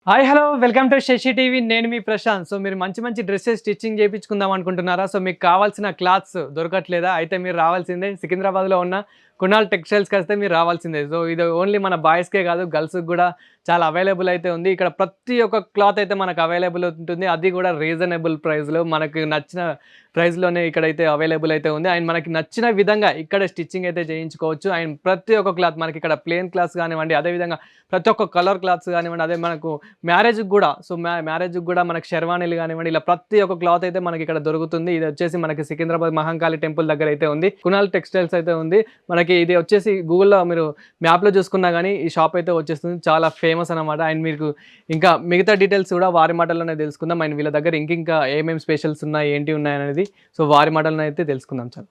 Hi hello welcome to Shashi TV. నేను మీ Prashanth. So మీరు మంచి మంచి డ్రెస్సెస్ స్టిచ్చింగ్ చేయించుకుందాం అనుకుంటున్నారా? సో మీకు కావాల్సిన క్లాత్స్ దొరకట్లేదా? అయితే మీరు రావాల్సిందే సికింద్రాబాద్లో ఉన్న కునాల్ టెక్స్టైల్స్కి వస్తే మీరు రావాల్సిందే. సో ఇది ఓన్లీ మన బాయ్స్కే కాదు, గర్ల్స్కి కూడా చాలా అవైలబుల్ అయితే ఉంది. ఇక్కడ ప్రతి ఒక్క క్లాత్ అయితే మనకు అవైలబుల్ ఉంటుంది, అది కూడా రీజనబుల్ ప్రైస్లో మనకు నచ్చిన ప్రైస్లోనే ఇక్కడైతే అవైలబుల్ అయితే ఉంది. అండ్ మనకి నచ్చిన విధంగా ఇక్కడ స్టిచ్చింగ్ అయితే చేయించుకోవచ్చు. అండ్ ప్రతి ఒక్క క్లాత్ మనకి ఇక్కడ ప్లెయిన్ క్లాత్స్ కానివ్వండి, అదేవిధంగా ప్రతి ఒక్క కలర్ క్లాత్స్ కానివ్వండి, అదే మనకు మ్యారేజ్కి కూడా మ్యారేజ్కి కూడా మనకు షెర్వానీలు కానివ్వండి, ఇలా ప్రతి ఒక్క క్లాత్ అయితే మనకి ఇక్కడ దొరుకుతుంది. ఇది వచ్చేసి మనకి సికింద్రాబాద్ మహంకాళి టెంపుల్ దగ్గర అయితే ఉంది, కునాల్ టెక్స్టైల్స్ అయితే ఉంది. మనకి ఇది వచ్చేసి గూగుల్లో మీరు మ్యాప్లో చూసుకున్నా కానీ ఈ షాప్ అయితే వచ్చేస్తుంది, చాలా ఫేమస్ అనమాట. అండ్ మీకు ఇంకా మిగతా డీటెయిల్స్ కూడా వారి మాటల్లోనే తెలుసుకుందాం. అండ్ వీళ్ళ దగ్గర ఇంకా ఏమేమి స్పెషల్స్ ఉన్నాయి, ఏంటి ఉన్నాయి అనేది సో వారి మాటలను అయితే తెలుసుకుందాం సార్.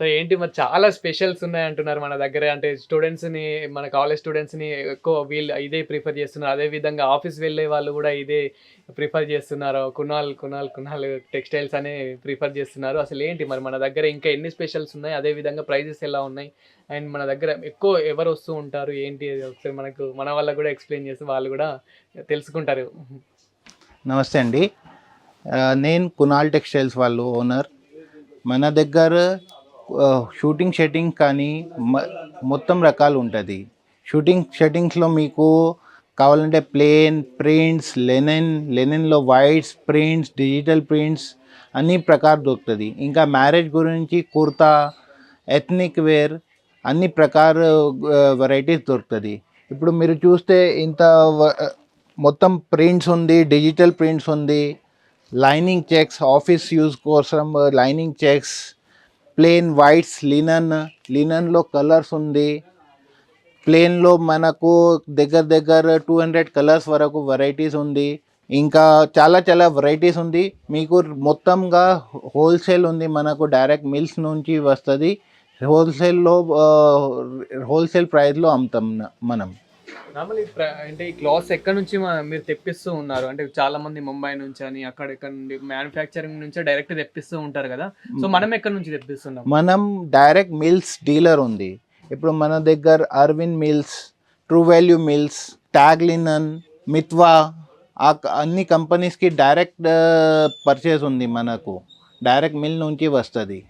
సో ఏంటి మరి చాలా స్పెషల్స్ ఉన్నాయంటున్నారు మన దగ్గర. అంటే స్టూడెంట్స్‌ని, మన కాలేజ్ స్టూడెంట్స్‌ని ఎక్కువ వీళ్ళు ఇదే ప్రిఫర్ చేస్తున్నారు. అదే విధంగా ఆఫీస్ వెళ్ళే వాళ్ళు కూడా ఇదే ప్రిఫర్ చేస్తున్నారు. కునాల్ టెక్స్టైల్స్ అనే ప్రిఫర్ చేస్తున్నారు. అసలు ఏంటి మరి మన దగ్గర ఇంకా ఎన్ని స్పెషల్స్ ఉన్నాయి? అదే విధంగా ప్రైజెస్ ఎలా ఉన్నాయి? అండ్ మన దగ్గర ఎక్కువ ఎవరు వస్తూ ఉంటారు? ఏంటి ఒకసారి మన వాళ్ళకి కూడా ఎక్స్‌ప్లెయిన్ చేస్తే వాళ్ళు కూడా తెలుసుకుంటారు. నమస్తే అండి. నేను కునాల్ టెక్స్టైల్స్ వాళ్ళు ఓనర్. మన దగ్గర షూటింగ్ షెట్టింగ్ కానీ మొత్తం రకాలు ఉంటుంది. షూటింగ్ షెట్టింగ్స్లో మీకు కావాలంటే ప్లేన్ ప్రింట్స్, లెనిన్లో వైట్స్ ప్రింట్స్, డిజిటల్ ప్రింట్స్ అన్ని ప్రకారం దొరుకుతుంది. ఇంకా మ్యారేజ్ గురించి కుర్తా, ఎథ్నిక్ వేర్ అన్ని ప్రకార వెరైటీస్ దొరుకుతుంది. ఇప్పుడు మీరు చూస్తే ఇంత మొత్తం ప్రింట్స్ ఉంది, డిజిటల్ ప్రింట్స్ ఉంది, లైనింగ్ చెక్స్, ఆఫీస్ యూజ్ కోసం లైనింగ్ చెక్స్, ప్లెయిన్ వైట్స్, లినన్లో కలర్స్ ఉంది. ప్లెయిన్లో మనకు దగ్గర 200 కలర్స్ వరకు వెరైటీస్ ఉంది. ఇంకా చాలా వెరైటీస్ ఉంది. మీకు మొత్తంగా హోల్సేల్ ఉంది, మనకు డైరెక్ట్ మిల్స్ నుంచి వస్తుంది. హోల్సేల్ ప్రైస్లో అమ్ముతాం మనం. నార్మల్ అంటే ఈ క్లాత్స్ ఎక్కడ నుంచి మీరు తెప్పిస్తూ ఉన్నారు? అంటే చాలా మంది ముంబై నుంచి అని అక్కడ నుండి మ్యానుఫ్యాక్చరింగ్ నుంచి డైరెక్ట్ తెప్పిస్తూ ఉంటారు కదా. సో మనం ఎక్కడ నుంచి తెప్పిస్తున్నాం? మనం డైరెక్ట్ మిల్స్ డీలర్ ఉంది. ఇప్పుడు మన దగ్గర Arvind mills, true value mills, tag linen, Mitwa అన్ని కంపెనీస్కి డైరెక్ట్ పర్చేస్ ఉంది. మనకు డైరెక్ట్ మిల్ నుంచి వస్తుంది.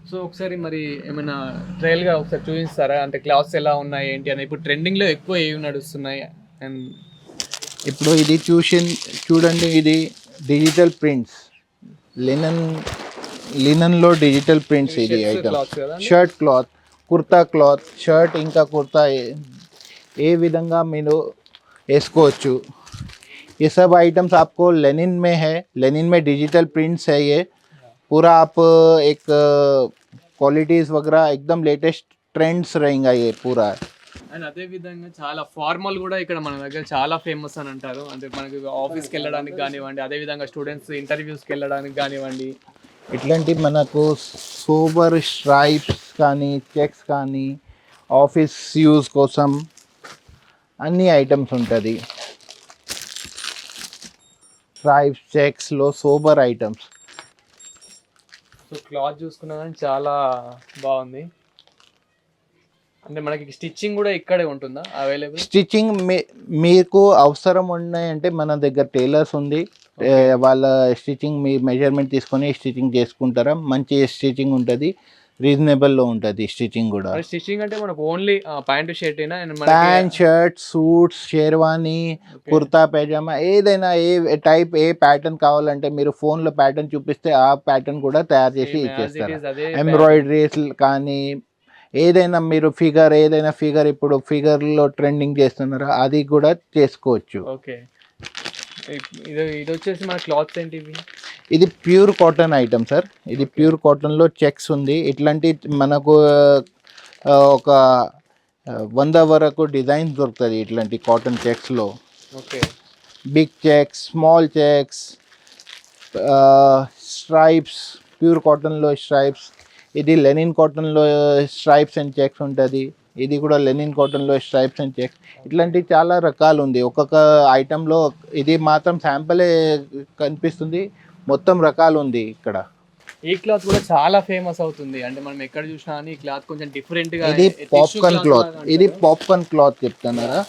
సో ఒకసారి మరి ఏమైనా ట్రయల్గా ఒకసారి చూపిస్తారా? అంటే క్లాత్స్ ఎలా ఉన్నాయి ఏంటి అని. ఇప్పుడు ట్రెండింగ్లో ఎక్కువ ఏవి నడుస్తున్నాయి? అండ్ ఇప్పుడు ఇది చూడండి, ఇది డిజిటల్ ప్రింట్స్, లినన్లో డిజిటల్ ప్రింట్స్. ఇది item shirt cloth, kurta cloth, shirt ఇంకా కుర్తా ఏ విధంగా మీరు వేసుకోవచ్చు. ये सब आइटम्स आपको लेनिन में है, लेनिन में डिजिटल प्रिंट्स है. ये पूरा आप एक क्वालिटीज़ वगैरह एकदम लेटेस्ट ट्रेंड्स रहेगा ये पूरा. అండ్ అదే విధంగా చాలా ఫార్మల్ కూడా ఇక్కడ మన దగ్గర చాలా ఫేమస్ అని అంటారు. అంటే మనకి ఆఫీస్కి వెళ్ళడానికి కానివ్వండి, అదేవిధంగా స్టూడెంట్స్ ఇంటర్వ్యూస్కి వెళ్ళడానికి కానివ్వండి, ఇట్లాంటి మనకు సోబర్ స్ట్రైప్స్ కానీ, చెక్స్ కానీ, ఆఫీస్ యూజ్ కోసం అన్ని ఐటమ్స్ ఉంటుంది. స్ట్రైప్స్, చెక్స్లో సోబర్ ఐటమ్స్. సో క్లాత్ చూసుకున్నా కానీ చాలా బాగుంది. అంటే మనకి స్టిచ్చింగ్ కూడా ఇక్కడే ఉంటుందా అవైలబుల్? స్టిచ్చింగ్ మీకు అవసరం ఉన్నాయంటే మన దగ్గర టైలర్స్ ఉంది. వాళ్ళ స్టిచ్చింగ్ మీ మెజర్మెంట్ తీసుకొని స్టిచ్చింగ్ చేసుకుంటారా. మంచి స్టిచ్చింగ్ ఉంటుంది, రీజనబుల్లో ఉంటుంది స్టిచ్చింగ్ కూడా. స్టిచ్చింగ్ అంటే మనకు only pant shirt, pant shirt, suits, sherwani, kurta pyjama ఏదైనా ఏ టైప్ ఏ ప్యాటర్న్ కావాలంటే మీరు ఫోన్లో ప్యాటర్న్ చూపిస్తే ఆ ప్యాటర్న్ కూడా తయారు చేసి ఇచ్చేస్తారు. ఎంబ్రాయిడరీస్ కానీ ఏదైనా మీరు ఏదైనా ఫిగర్ ఇప్పుడు ఫిగర్లో ట్రెండింగ్ చేస్తున్నారా అది కూడా చేసుకోవచ్చు. ఓకే, ఇది వచ్చేసి మన క్లాత్స్ ఏంటి? ఇది ప్యూర్ కాటన్ ఐటమ్ సార్. ఇది ప్యూర్ కాటన్లో చెక్స్ ఉంది. ఇట్లాంటి మనకు ఒక 100 వరకు డిజైన్స్ దొరుకుతుంది ఇట్లాంటి కాటన్ చెక్స్లో. Okay. Big checks, small checks, stripes, pure కాటన్లో స్ట్రైప్స్. ఇది లెనిన్ కాటన్లో స్ట్రైప్స్ అండ్ చెక్స్ ఉంటుంది. ఇది కూడా లెనిన్ కాటన్లో స్ట్రైప్స్ అండ్ చెక్స్. ఇట్లాంటి చాలా రకాలు ఉంది. ఒక్కొక్క ఐటెంలో ఇది మాత్రం శాంపులే కనిపిస్తుంది, మొత్తం రకాలు ఉంది ఇక్కడ. ఈ క్లాత్ కూడా చాలా ఫేమస్ అవుతుంది, అంటే మనం ఎక్కడ చూసినా కానీ ఈ క్లాత్ కొంచెం డిఫరెంట్ గా. ఇది పాప్కార్న్ క్లాత్. ఇది పాప్కార్న్ క్లాత్ చెప్తున్నారా?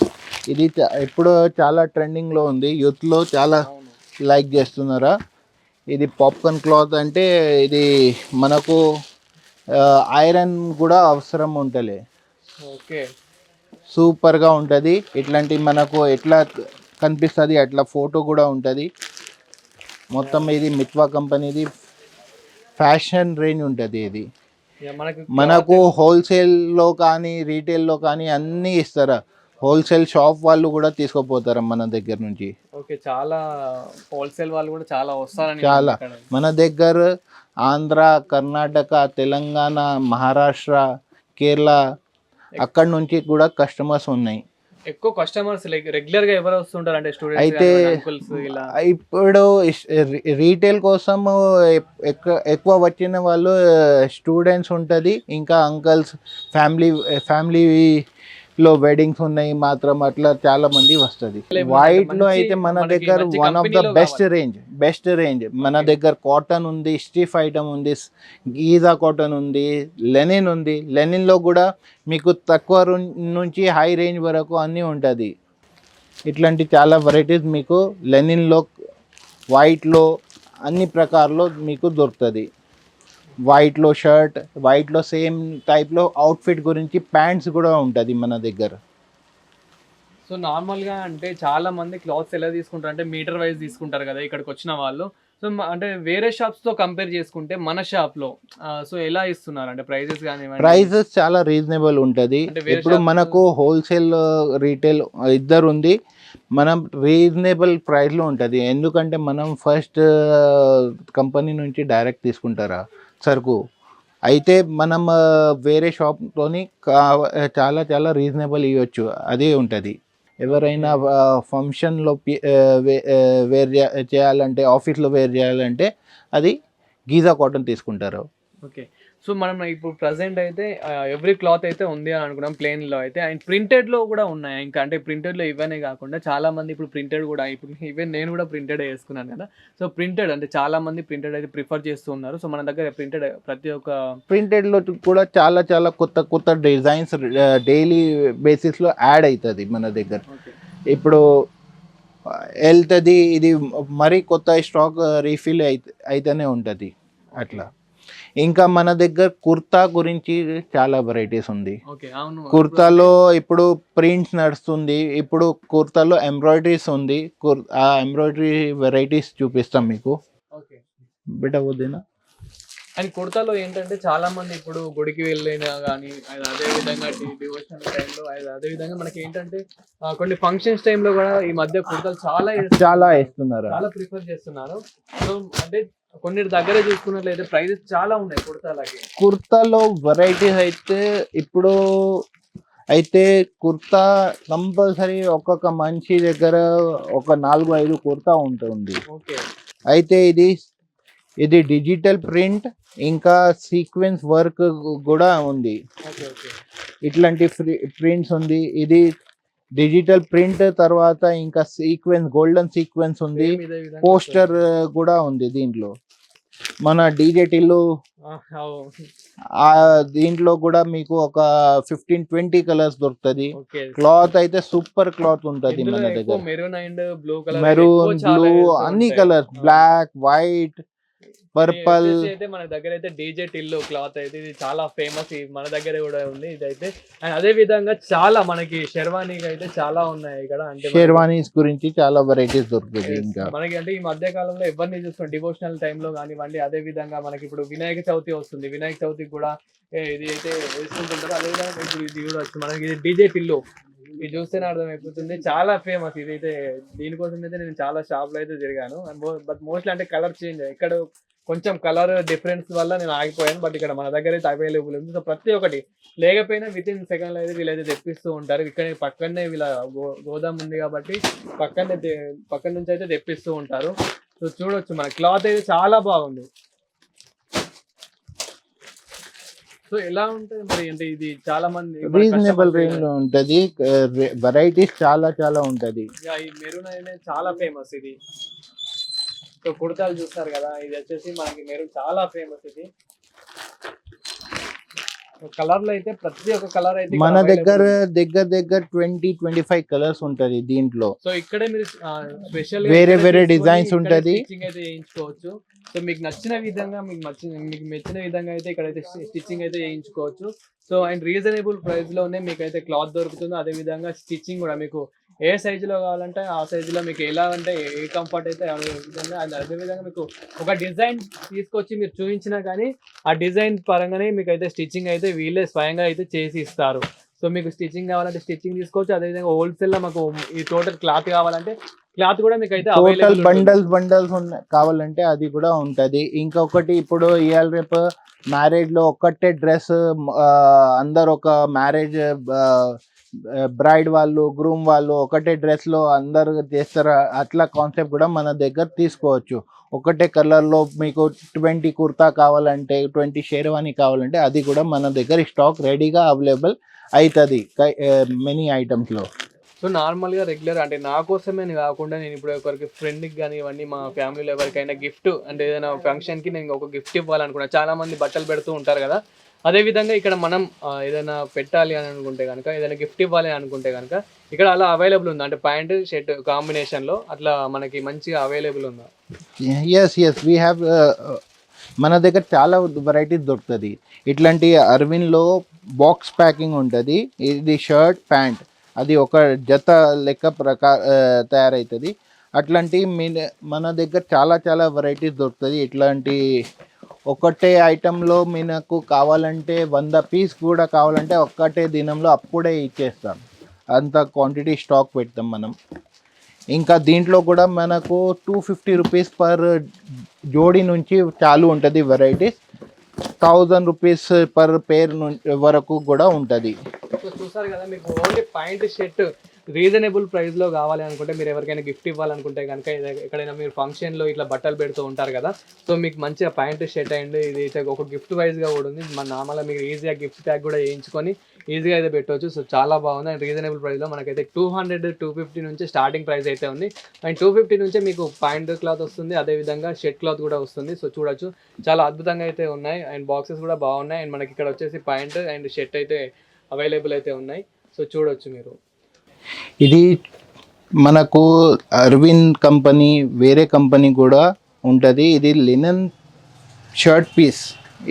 ఇది ఇప్పుడు చాలా ట్రెండింగ్లో ఉంది, యూత్లో చాలా లైక్ చేస్తున్నారా. ఇది పాప్కార్న్ క్లాత్ అంటే ఇది మనకు ఐరన్ కూడా అవసరం ఉంటలే. ఓకే. సూపర్గా ఉంటుంది. ఇట్లాంటి మనకు ఎట్లా కనిపిస్తుంది అట్లా ఫోటో కూడా ఉంటుంది. మొత్తం ఇది మిత్వా కంపెనీది ఫ్యాషన్ రేంజ్ ఉంటుంది. ఇది మనకు హోల్సేల్లో కానీ రీటైల్లో కానీ అన్నీ ఇస్తారా. హోల్సేల్ షాప్ వాళ్ళు కూడా తీసుకుపోతారు మన దగ్గర నుంచి. ఓకే. చాలా హోల్సేల్ వాళ్ళు కూడా చాలా వస్తారని. చాలా మన దగ్గర ఆంధ్ర, కర్ణాటక, తెలంగాణ, మహారాష్ట్ర, కేరళ అక్కడ నుంచి కూడా కస్టమర్స్ ఉన్నాయి. ఎక్కువ కస్టమర్స్ రెగ్యులర్ గా ఎవరు వస్తుంటారు అంటే స్టూడెంట్స్ అయితే అంకుల్స్ ఇలా? ఇప్పుడు రీటైల్ కోసం ఎక్కువ వచ్చిన వాళ్ళు స్టూడెంట్స్ ఉంటుంది, ఇంకా అంకల్స్, ఫ్యామిలీలో వెడ్డింగ్స్ ఉన్నాయి మాత్రం అట్లా చాలా మంది వస్తుంది. వైట్ లో అయితే మన దగ్గర one of the best range మన దగ్గర కాటన్ ఉంది, స్టిఫ్ ఐటమ్ ఉంది, గీజా కాటన్ ఉంది, లెనిన్ ఉంది. లెనిన్ లో కూడా మీకు తక్కువ నుంచి హై రేంజ్ వరకు అన్నీ ఉంటుంది. ఇట్లాంటి చాలా వెరైటీస్ మీకు లెనిన్లో, వైట్లో అన్ని ప్రకారంలో మీకు దొరుకుతుంది. వైట్లో షర్ట్, వైట్లో సేమ్ టైప్లో అవుట్ఫిట్ గురించి ప్యాంట్స్ కూడా ఉంటుంది మన దగ్గర. సో నార్మల్గా అంటే చాలా మంది క్లాత్స్ ఎలా తీసుకుంటారు అంటే మీటర్ వైజ్ తీసుకుంటారు కదా ఇక్కడికి వచ్చిన వాళ్ళు. సో అంటే వేరే షాప్స్తో కంపేర్ చేసుకుంటే మన షాప్లో సో ఎలా ఇస్తున్నారు అంటే ప్రైజెస్ కానీ? ప్రైజెస్ చాలా రీజనబుల్ ఉంటుంది. ఇప్పుడు మనకు హోల్సేల్, రీటైల్ ఇద్దరు ఉంది. మనం రీజనబుల్ ప్రైస్లో ఉంటుంది. ఎందుకంటే మనం ఫస్ట్ కంపెనీ నుంచి డైరెక్ట్ తీసుకుంటారా సరుకు. అయితే మనం వేరే షాప్తోని చాలా చాలా రీజనబుల్ ఇవ్వచ్చు, అదే ఉంటుంది. ఎవరైనా ఫంక్షన్లో వేర్ చేయాలంటే, ఆఫీస్లో వేర్ చేయాలంటే అది గీజా కాటన్ తీసుకుంటారు. ఓకే. సో మనం ఇప్పుడు ప్రజెంట్ అయితే ఎవ్రీ క్లాత్ అయితే ఉంది అని అనుకున్నాం ప్లెయిన్లో అయితే, అండ్ ప్రింటెడ్లో కూడా ఉన్నాయి ఇంకా. అంటే ప్రింటెడ్లో ఇవన్నీ కాకుండా చాలా మంది ఇప్పుడు ప్రింటెడ్ కూడా, ఇప్పుడు ఈవెన్ నేను కూడా ప్రింటెడ్ వేసుకున్నాను కదా. సో ప్రింటెడ్ అంటే చాలా మంది ప్రింటెడ్ అయితే ప్రిఫర్ చేస్తూ ఉన్నారు. సో మన దగ్గర ప్రింటెడ్ ప్రతి ఒక్క ప్రింటెడ్లో కూడా చాలా చాలా కొత్త కొత్త డిజైన్స్ డైలీ బేసిస్లో యాడ్ అవుతుంది మన దగ్గర. ఇప్పుడు వెళ్తుంది, ఇది మరీ కొత్త స్టాక్ రీఫిల్ అయితేనే ఉంటుంది అట్లా. ఇంకా మన దగ్గర కుర్తా గురించి చాలా వెరైటీస్ ఉంది. కుర్తాలో ఇప్పుడు ప్రింట్స్ నడుస్తుంది, ఇప్పుడు కుర్తాలో ఎంబ్రాయిడరీస్ ఉంది. ఆ ఎంబ్రాయిడరీ వెరైటీస్ చూపిస్తాం మీకు. బెటర్ వద్దేనా? అండ్ కుర్తాలో ఏంటంటే చాలా మంది ఇప్పుడు గుడికి వెళ్ళినా కానీ, అదే విధంగా డివోషనల్ టైంలో, అదే విధంగా మనకి ఏంటంటే కొన్ని ఫంక్షన్స్ టైంలో కూడా ఈ మధ్య కుర్తాలు చాలా ఇస్తున్నారు, చాలా ప్రిఫర్ చేస్తున్నారు. సో అంటే కొన్ని దగ్గర చూసుకున్నట్లయితే ప్రైజెస్ చాలా ఉన్నాయి కుర్తాలకి. కుర్తాలో వెరైటీస్ అయితే ఇప్పుడు అయితే కుర్తా కంపల్సరీ ఒక్కొక్క మనిషి దగ్గర ఒక 4-5 కుర్తా ఉంటుంది. అయితే ఇది డిజిటల్ ప్రింట్ ఇంకా సీక్వెన్స్ వర్క్ కూడా ఉంది. ఇట్లాంటి ప్రింట్స్ ఉంది. ఇది డిజిటల్ ప్రింట్ తర్వాత ఇంకా సీక్వెన్స్, గోల్డెన్ సీక్వెన్స్ ఉంది, పోస్టర్ కూడా ఉంది దీంట్లో. మన డీజే టిల్లు దీంట్లో కూడా మీకు ఒక 15-20 కలర్స్ దొరుకుతుంది. క్లాత్ అయితే సూపర్ క్లాత్ ఉంటుంది మన దగ్గర. మెరూన్, బ్లూ, అన్ని కలర్స్, బ్లాక్, వైట్, పర్పల్. అయితే మన దగ్గర అయితే డీజే టిల్లు క్లాత్ అయితే ఇది చాలా ఫేమస్, మన దగ్గర కూడా ఉంది ఇదైతే. అండ్ అదే విధంగా చాలా మనకి షెర్వానీకి అయితే చాలా ఉన్నాయి ఇక్కడ. అంటే షెర్వానీస్ గురించి చాలా వెరైటీస్ దొరుకుతుంది ఇంకా మనకి. అంటే ఈ మధ్య కాలంలో ఎవరిని చూస్తాం డివోషనల్ టైంలో కానివ్వండి, అదే విధంగా మనకి ఇప్పుడు వినాయక చవితి వస్తుంది, వినాయక చవితికి కూడా ఇది అయితే వేసుకుంటుంటారు. అదే విధంగా ఇప్పుడు ఇది కూడా వస్తుంది మనకి, ఇది డీజే టిల్లు. ఇది చూస్తేనే అర్థం అయిపోతుంది, చాలా ఫేమస్ ఇదైతే. దీనికోసం అయితే నేను చాలా షాప్లో అయితే తిరిగాను. బట్ మోస్ట్లీ అంటే కలర్ చేంజ్, ఎక్కడ కొంచెం కలర్ డిఫరెన్స్ వల్ల నేను ఆగిపోయాను. బట్ ఇక్కడ మన దగ్గర అయితే అవైలబుల్ ఉంది. సో ప్రతి ఒక్కటి లేకపోయినా వితిన్ సెకండ్‌లో అయితే వీళ్ళైతే తెప్పిస్తూ ఉంటారు. ఇక్కడ పక్కనే వీళ్ళ గోదాం ఉంది కాబట్టి పక్కన నుంచి అయితే తెప్పిస్తూ ఉంటారు. సో చూడొచ్చు మన క్లాత్ అయితే చాలా బాగుంది. సో ఎలా ఉంటది మరి, అంటే ఇది చాలా మంది రీజనబుల్ రేంజ్ లో ఉంటది, వెరైటీస్ చాలా చాలా ఉంటది. ఈ మెరూన్ అనేది చాలా ఫేమస్ ఇది. సో కుర్తాలు చూస్తారు కదా, ఇది వచ్చేసి మనకి మెరూన్ చాలా ఫేమస్ ఇది. కలర్ లో అయితే ప్రతి ఒక్క కలర్ అయితే మన దగ్గర 20-25 కలర్స్ ఉంటది దీంట్లో. సో ఇక్కడే మీరు స్పెషల్ వేరే డిజైన్స్ ఉంటది, స్టిచ్చింగ్ అయితే చేయించుకోవచ్చు. సో మీకు నచ్చిన విధంగా మీకు మెచ్చిన విధంగా అయితే ఇక్కడైతే స్టిచ్చింగ్ అయితే చేయించుకోవచ్చు. సో అండ్ రీజనబుల్ ప్రైస్ లోనే మీకు అయితే క్లాత్ దొరుకుతుంది. అదే విధంగా స్టిచ్చింగ్ కూడా మీకు ఏ సైజులో కావాలంటే ఆ సైజులో మీకు ఎలా అంటే ఏ కంఫర్ట్ అయితే అదే విధంగా, అదేవిధంగా మీకు ఒక డిజైన్ తీసుకొచ్చి మీరు చూపించినా కానీ ఆ డిజైన్ పరంగానే మీకు అయితే స్టిచ్చింగ్ అయితే వీళ్ళే స్వయంగా అయితే చేసి ఇస్తారు. సో మీకు స్టిచ్చింగ్ కావాలంటే స్టిచ్చింగ్ తీసుకోవచ్చు. అదేవిధంగా హోల్సేల్లో మాకు ఈ టోటల్ క్లాత్ కావాలంటే క్లాత్ కూడా మీకు అయితే టోటల్ బండల్స్ కావాలంటే అది కూడా ఉంటది. ఇంకొకటి ఇప్పుడు ఇవాళ రేపు మ్యారేజ్ లో ఒక్కటే డ్రెస్ అందరు ఒక మ్యారేజ్ బ్రైడ్ వాళ్ళు గ్రూమ్ వాళ్ళు ఒకటే డ్రెస్ లో అందరు చేస్తారు, అట్లా కాన్సెప్ట్ కూడా మన దగ్గర తీసుకోవచ్చు. ఒకటే కలర్ లో మీకు 20 కుర్తా కావాలంటే 20 షేర్వానీ కావాలంటే అది కూడా మన దగ్గర స్టాక్ రెడీగా అవైలబుల్ అవుతుంది మెనీ ఐటమ్స్ లో. సో నార్మల్గా రెగ్యులర్ అంటే నా కోసమే కాకుండా నేను ఇప్పుడు ఒకరికి ఫ్రెండ్కి కానీ ఇవన్నీ మా ఫ్యామిలీలో ఎవరికైనా గిఫ్ట్ అంటే ఏదైనా ఫంక్షన్కి నేను ఒక గిఫ్ట్ ఇవ్వాలనుకున్నా. చాలా మంది బట్టలు పెడుతూ ఉంటారు కదా, అదేవిధంగా ఇక్కడ మనం ఏదైనా పెట్టాలి అని అనుకుంటే కనుక, ఏదైనా గిఫ్ట్ ఇవ్వాలి అని అనుకుంటే కనుక ఇక్కడ అలా అవైలబుల్ ఉందా? అంటే ప్యాంట్ షర్ట్ కాంబినేషన్లో అట్లా మనకి మంచిగా అవైలబుల్ ఉందా? Yes we have. మన దగ్గర చాలా వెరైటీస్ దొరుకుతుంది. ఇట్లాంటి అరవింద్లో బాక్స్ ప్యాకింగ్ ఉంటుంది. ఇది షర్ట్ ప్యాంట్ అది ఒక జత లెక్క తయారవుతుంది. అట్లాంటి మన దగ్గర చాలా చాలా వెరైటీస్ దొరుకుతుంది. ఇట్లాంటి ఒకటే ఐటెంలో మీకు కావాలంటే 100 పీస్ కూడా కావాలంటే ఒక్కటే దినంలో అప్పుడే ఇచ్చేస్తాం. అంత క్వాంటిటీ స్టాక్ పెడతాం మనం. ఇంకా దీంట్లో కూడా మనకు 250 రూపీస్ పర్ జోడీ నుంచి చాలు ఉంటుంది వెరైటీస్. 1000 రూపీస్ పర్ పేర్ వరకు కూడా ఉంటుంది. చూసారు కదా, మీకు ఓన్లీ ప్యాంట్ షర్ట్ రీజనబుల్ ప్రైస్లో కావాలి అనుకుంటే, మీరు ఎవరికైనా గిఫ్ట్ ఇవ్వాలనుకుంటే కనుక, ఎక్కడైనా మీరు ఫంక్షన్లో ఇట్లా బట్టలు పెడుతూ ఉంటారు కదా, సో మీకు మంచిగా ప్యాంట్ షర్ట్ అండ్ ఇది అయితే ఒక గిఫ్ట్ వైజ్గా కూడా ఉంది. మన నార్మల్గా మీరు ఈజీగా గిఫ్ట్ ప్యాక్ కూడా చేయించుకొని ఈజీగా అయితే పెట్టవచ్చు. సో చాలా బాగుంది అండ్ రీజనబుల్ ప్రైస్లో మనకైతే 200-250 నుంచి స్టార్టింగ్ ప్రైస్ అయితే ఉంది. అండ్ 250 నుంచే మీకు ప్యాంట్ క్లాత్ వస్తుంది, అదేవిధంగా షర్ట్ క్లాత్ కూడా వస్తుంది. సో చూడొచ్చు, చాలా అద్భుతంగా అయితే ఉన్నాయి అండ్ బాక్సెస్ కూడా బాగున్నాయి. అండ్ మనకి ఇక్కడ వచ్చేసి ప్యాంట్ అండ్ షర్ట్ అయితే అవైలబుల్ అయితే ఉన్నాయి. సో చూడొచ్చు మీరు. ఇది మనకు అరవింద్ కంపెనీ వేరే కంపెనీ కూడా ఉంటుంది. ఇది లినన్ షర్ట్ పీస్.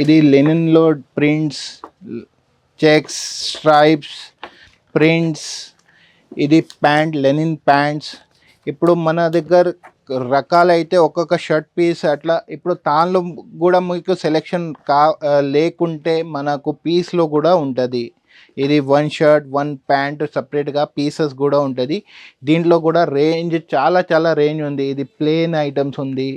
ఇది లినన్లో ప్రింట్స్, చెక్స్, స్ట్రైప్స్, ప్రింట్స్. ఇది ప్యాంట్, లెనిన్ ప్యాంట్స్. ఇప్పుడు మన దగ్గర రకాలైతే ఒక్కొక్క షర్ట్ పీస్ అట్లా. ఇప్పుడు దానిలో కూడా మీకు సెలెక్షన్ లేకుంటే మనకు పీస్లో కూడా ఉంటుంది. ఇది 1 షర్ట్ 1 ప్యాంట్ సపరేట్గా పీసెస్ కూడా ఉంటుంది. దీంట్లో కూడా రేంజ్ చాలా చాలా రేంజ్ ఉంది. ఇది ప్లేన్ ఐటమ్స్ ఉంది,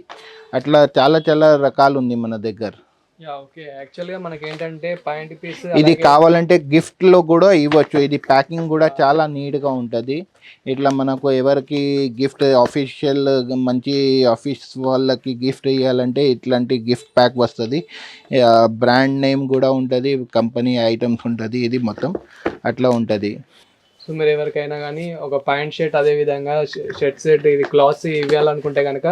అట్లా చాలా చాలా రకాలు ఉంది మన దగ్గర. ఓకే, యాక్చువల్గా మనకి ఏంటంటే ప్యాంట్ పీస్ ఇది కావాలంటే గిఫ్ట్లో కూడా ఇవ్వచ్చు. ఇది ప్యాకింగ్ కూడా చాలా నీట్గా ఉంటుంది. ఇట్లా మనకు ఎవరికి గిఫ్ట్ ఆఫీషియల్ మంచి ఆఫీస్ వాళ్ళకి గిఫ్ట్ ఇవ్వాలంటే ఇట్లాంటి గిఫ్ట్ ప్యాక్ వస్తుంది. బ్రాండ్ నేమ్ కూడా ఉంటుంది, కంపెనీ ఐటమ్స్ ఉంటుంది. ఇది మొత్తం అట్లా ఉంటుంది. సో మీరు ఎవరికైనా కానీ ఒక ప్యాంట్ షర్ట్, అదేవిధంగా షర్ట్ సెట్, ఇది క్లాత్స్ ఇవ్వాలనుకుంటే కనుక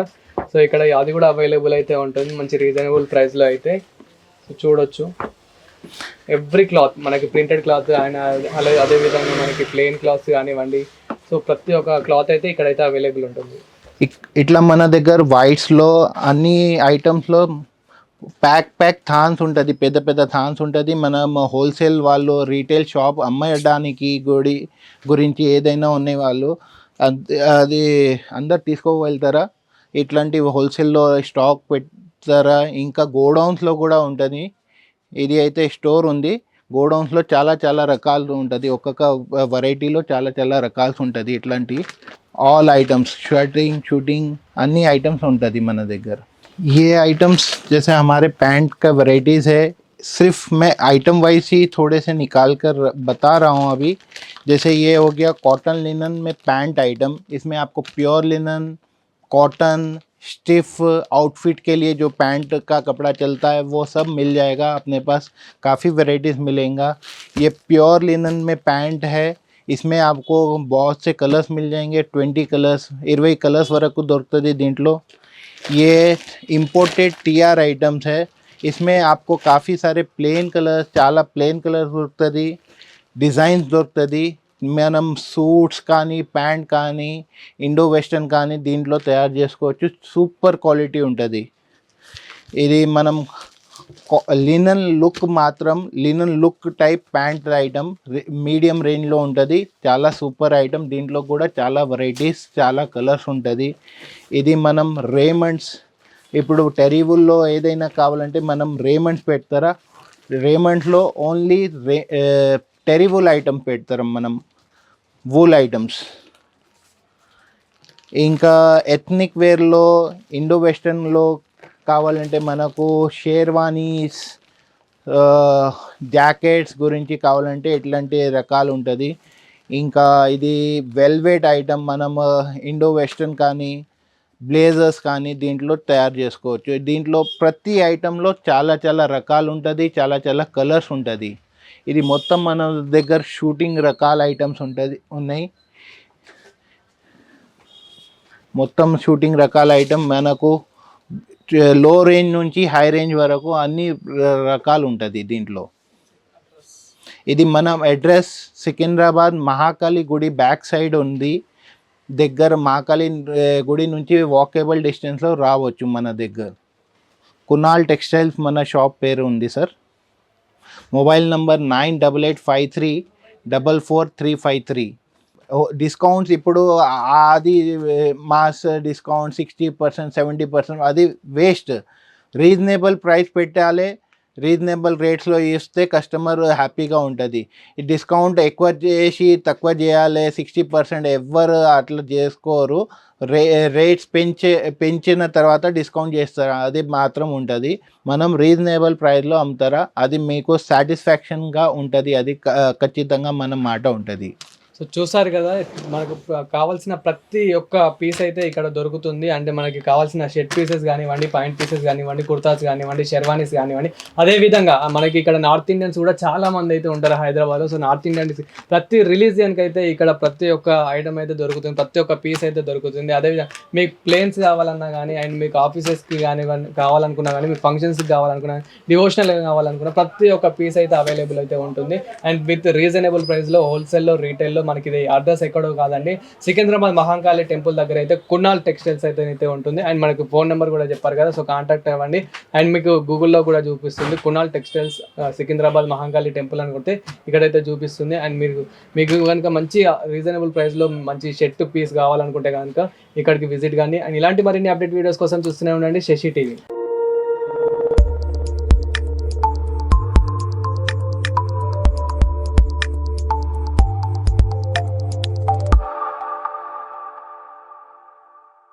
సో ఇక్కడ అది కూడా అవైలబుల్ అయితే ఉంటుంది మంచి రీజనబుల్ ప్రైస్లో అయితే. సో చూడొచ్చు, ఎవ్రీ క్లాత్ మనకి ప్రింటెడ్ క్లాత్ అండ్ అలాగే అదేవిధంగా మనకి ప్లెయిన్ క్లాత్స్ కానివ్వండి. సో ప్రతి ఒక్క క్లాత్ అయితే ఇక్కడైతే అవైలబుల్ ఉంటుంది. ఇట్లా మన దగ్గర వైట్స్లో అన్ని ఐటమ్స్లో ప్యాక్ థాన్స్ ఉంటుంది, పెద్ద పెద్ద థాన్స్ ఉంటుంది. మనం హోల్సేల్ వాళ్ళు రీటైల్ షాప్ అమ్మడానికి గురించి ఏదైనా ఉన్నాయి వాళ్ళు అది అందరు తీసుకోగలుగుతారా? ఇట్లాంటి హోల్సేల్లో స్టాక్ పెడతారా? ఇంకా గోడౌన్స్లో కూడా ఉంటుంది. ఇది అయితే స్టోర్ ఉంది, గోడౌన్స్లో చాలా చాలా రకాలు ఉంటుంది. ఒక్కొక్క వెరైటీలో చాలా చాలా రకాల్స్ ఉంటుంది. ఇట్లాంటి ఆల్ ఐటమ్స్ షూటింగ్ అన్ని ఐటమ్స్ ఉంటుంది మన దగ్గర. ये आइटम्स जैसे हमारे पैंट का वैरायटीज़ है, सिर्फ मैं आइटम वाइज ही थोड़े से निकाल कर बता रहा हूँ अभी। जैसे ये हो गया कॉटन लिनन में पैंट आइटम, इसमें आपको pure linen, cotton, stiff outfit के लिए जो पैंट का कपड़ा चलता है वो सब मिल जाएगा अपने पास, काफ़ी वैरायटीज़ मिलेंगा। ये प्योर लिनन में पैंट है, इसमें आपको बहुत से कलर्स मिल जाएंगे, 20 कलर्स 20 कलर्स వరకు దొరుకుతుంది దీంట్లో। ये इंपोर्टेड टीआर आइटम्स है, इसमें आपको काफ़ी सारे प्लेन कलर्स, చాలా ప్లేన్ కలర్స్ దొరుకుతుంది, డిజైన్స్ దొరుకుతుంది। మనం సూట్స్ కానీ ప్యాంట్ కానీ ఇండో వెస్టర్న్ కానీ దీంట్లో తయారు చేసుకోవచ్చు, సూపర్ క్వాలిటీ ఉంటుంది। ఇది మనం లినన్ లుక్ మాత్రం లినన్ look type pant item medium రేంజ్లో ఉంటుంది, చాలా సూపర్ ఐటమ్। దీంట్లో కూడా చాలా వెరైటీస్, చాలా కలర్స్ ఉంటుంది। ఇది మనం రేమండ్స్, ఇప్పుడు టెరివుల్లో ఏదైనా కావాలంటే మనం రేమండ్స్ పెడతారా, రేమండ్స్లో ఓన్లీ టెరివుల్ ఐటమ్ పెడతారు మనం, వూల్ ఐటమ్స్। ఇంకా ఎథ్నిక్ వేర్లో ఇండో వెస్టర్న్లో కావాలంటే మనకు షేర్వానీస్, జాకెట్స్ గురించి కావాలంటే ఇట్లాంటి రకాలు ఉంటుంది। ఇంకా ఇది వెల్వెట్ ఐటమ్, మనం ఇండో వెస్టర్న్ కానీ బ్లేజర్స్ కానీ దీంట్లో తయారు చేసుకోవచ్చు। దీంట్లో ప్రతి ఐటెంలో చాలా చాలా రకాలు ఉంటుంది, చాలా చాలా కలర్స్ ఉంటుంది। ఇది మొత్తం మన దగ్గర షూటింగ్ రకాల ఐటమ్స్ ఉన్నాయి, మొత్తం షూటింగ్ రకాల ఐటమ్ మనకు లో రేంజ్ నుంచి హై రేంజ్ వరకు అన్ని రకాలు ఉంటుంది దీంట్లో। ఇది మన అడ్రస్ సికింద్రాబాద్ మహాకాళి గుడి బ్యాక్ సైడ్ ఉంది, దగ్గర మహాకాళి గుడి నుంచి వాకేబుల్ డిస్టెన్స్లో రావచ్చు మన దగ్గర। కునాల్ టెక్స్టైల్స్ మన షాప్ పేరు ఉంది సార్। Mobile number 9853444353। డిస్కౌంట్స్ ఇప్పుడు అది మాస్ డిస్కౌంట్ 60%, 70% అది వేస్ట్। రీజనబుల్ ప్రైస్ పెట్టాలి, రీజనబుల్ రేట్స్లో ఇస్తే కస్టమర్ హ్యాపీగా ఉంటుంది। ఈ డిస్కౌంట్ ఎక్కువ చేసి తక్కువ చేయాలి 60% ఎవ్వరు అట్లా చేసుకోరు, రేట్స్ పెంచిన తర్వాత డిస్కౌంట్ చేస్తారు, అది మాత్రం ఉంటుంది। మనం రీజనబుల్ ప్రైస్లో అమ్ముతారా, అది మీకు సాటిస్ఫాక్షన్గా ఉంటుంది, అది ఖచ్చితంగా మన మాట ఉంటుంది। సో చూసారు కదా, మనకు కావాల్సిన ప్రతి ఒక్క పీస్ అయితే ఇక్కడ దొరుకుతుంది। అంటే మనకి కావాల్సిన షర్ట్ పీసెస్ కానివ్వండి, పాయింట్ పీసెస్ కానివ్వండి, కుర్తాస్ కానివ్వండి, షెర్వానీస్ కానివ్వండి, అదేవిధంగా మనకి ఇక్కడ నార్త్ ఇండియన్స్ కూడా చాలా మంది అయితే ఉంటారు హైదరాబాద్లో। సో నార్త్ ఇండియన్స్ ప్రతి రిలీజియన్కి అయితే ఇక్కడ ప్రతి ఒక్క ఐటమ్ అయితే దొరుకుతుంది, ప్రతి ఒక్క పీస్ అయితే దొరుకుతుంది। అదేవిధంగా మీకు ప్లేన్స్ కావాలన్నా కానీ, అండ్ మీకు ఆఫీసెస్కి కానివ్వండి కావాలనుకున్నా కానీ, మీకు ఫంక్షన్స్కి కావాలనుకున్నా, డివోషనల్ కావాలనుకున్నా ప్రతి ఒక్క పీస్ అయితే అవైలబుల్ అయితే ఉంటుంది। అండ్ విత్ రీజనబుల్ ప్రైస్లో హోల్సేల్లో, రీటైల్లో మనకి ఇది అడ్రస్ ఎక్కడో కాదండి, సికింద్రాబాద్ మహాకాళి టెంపుల్ దగ్గర అయితే కునాల్ టెక్స్టైల్స్ అయితే ఉంటుంది। అండ్ మనకు ఫోన్ నెంబర్ కూడా చెప్పారు కదా, సో కాంటాక్ట్ అవ్వండి। అండ్ మీకు గూగుల్లో కూడా చూపిస్తుంది కునాల్ టెక్స్టైల్స్ సికింద్రాబాద్ మహాకాళి టెంపుల్ అని కొడితే ఇక్కడైతే చూపిస్తుంది। అండ్ మీకు కనుక మంచి రీజనబుల్ ప్రైస్లో మంచి షర్ట్ పీస్ కావాలనుకుంటే కనుక ఇక్కడికి విజిట్ కానీ, అండ్ ఇలాంటి మరిన్ని అప్డేట్ వీడియోస్ కోసం చూస్తూనే ఉండండి శశి టీవీ।